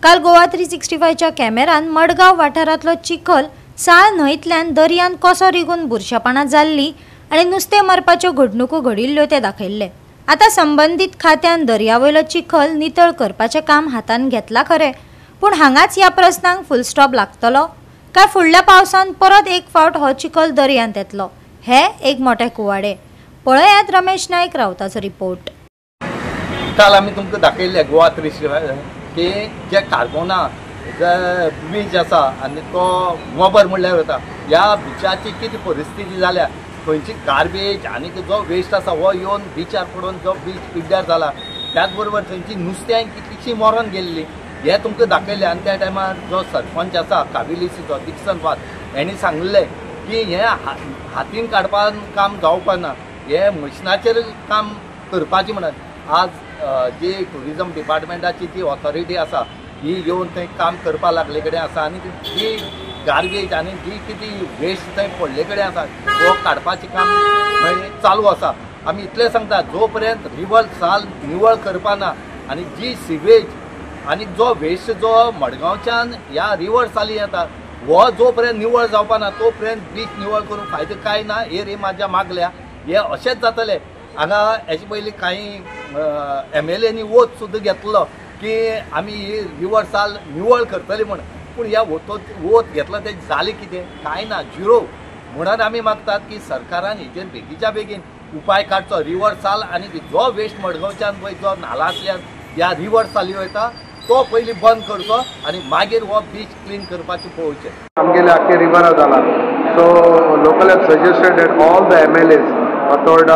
काल गोवा 365च्या कॅमेरान मडगांव वाठारांतलो चिखल साळ न्हंयतल्यान दर्यान कसो रिगून बुरशेपणां जाल्ली आनी नुस्तें मारपाच्यो घडणुको घडिल्ल्यो ते दाखयल्ले। आता संबंधीत खात्यान दर्यावयलो चिखल नितळ करपाचें काम हातान घेतला खरें, पूण हांगाच ह्या प्रस्नांक फुल स्टॉप लागतलो काय फुडल्या पावसान परत एक फावट हो चिखल दर्यांत येतलो हे एक मोठे कुवाडे। पळयात रमेश नायक रावताचो रिपोर्ट। काल आमी तुमकां दाखयल्ले गोवा 365 की जे कारबोना जे बीच आसा आनी तो मोबर म्हणल्यार वता ह्या बिचाची कितें परिस्थिती जाल्या, खंयची गार्बेज आनी जो वेस्ट आसा हो येवन बिचार पडून जो बीच पिड्ड्यार जाला, त्याच बरोबर थंयची नुस्त्यां कितलीशीं मरोन गेल्ली हे तुमकां दाखयलें। आनी त्या टायमार जो सरपंच आसा काबिलिसीचो दिक्सन वाद हेणी सांगलें की हे हातीन काडपान काम जावपाना, हे मशिनाचेर काम करपाचें म्हणून। आज जी टुरिजम डिपार्टमेंटाची जी ऑथॉरिटी आसा ही येवन थंय काम करपा लागले कडेन आसा आनी जी गार्बेज आनी जी कितें वेस्ट थंय पडले कडेन आसा तो काडपाचें काम थंय चालू आसा। आमी इतलें सांगता जो पर्यंत रिवर साल निवळ करपाना आनी जी सिवेज आनी जो वेस्ट जो मडगांवच्यान ह्या रिवर साली येता हो जो पर्यंत निवळ जावपाना तो पर्यंत बीच निवळ करून फायदो कांय ना, हे रे म्हाज्या मागल्या। हे अशेंच जातलें। हांगा हेचे पयलीं कांय MLAनी वोत सुद्दां घेतलो की आमी ही रिवर साल निवळ करतली म्हण, पूण ह्या वोत घेतलो तें जालें कितें? कांय ना, झिरो। म्हणून आमी मागतात की सरकारान हेचेर बेगीच्या बेगीन उपाय काडचो। रिवर साल आनी जो वेस्ट मडगांवच्यान पळय जो नालांतल्यान ह्या रिवर साली वयता तो पयलीं बंद करचो आनी मागीर हो बीच क्लीन करपाचें पळोवचें। आमगेले आख्खे रिवरा जाला, so local have suggested that all the MLAs Fatorda,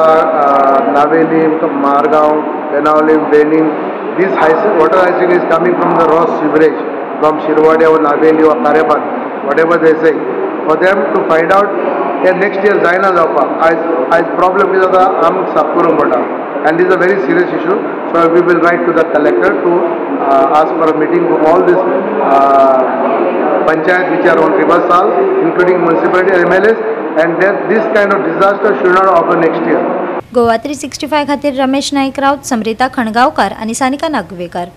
Naveli, Margaon, Benaolim, Benin, this water icing is coming from the raw sewerage from Shirwadi or Naveli or Kareban, whatever they say, for them to find out that next year Zaina Zapa as problem is the Am Sapuru Moda, and this is a very serious issue. So we will write to the collector to ask for a meeting for all this panchayat which are on river sal, including municipality MLAs, and that this kind of disaster should not occur next year. Goa 365 खातीर रमेश नायक रावत, समरिता खणगांवकार आनी सानिका नागवेकर।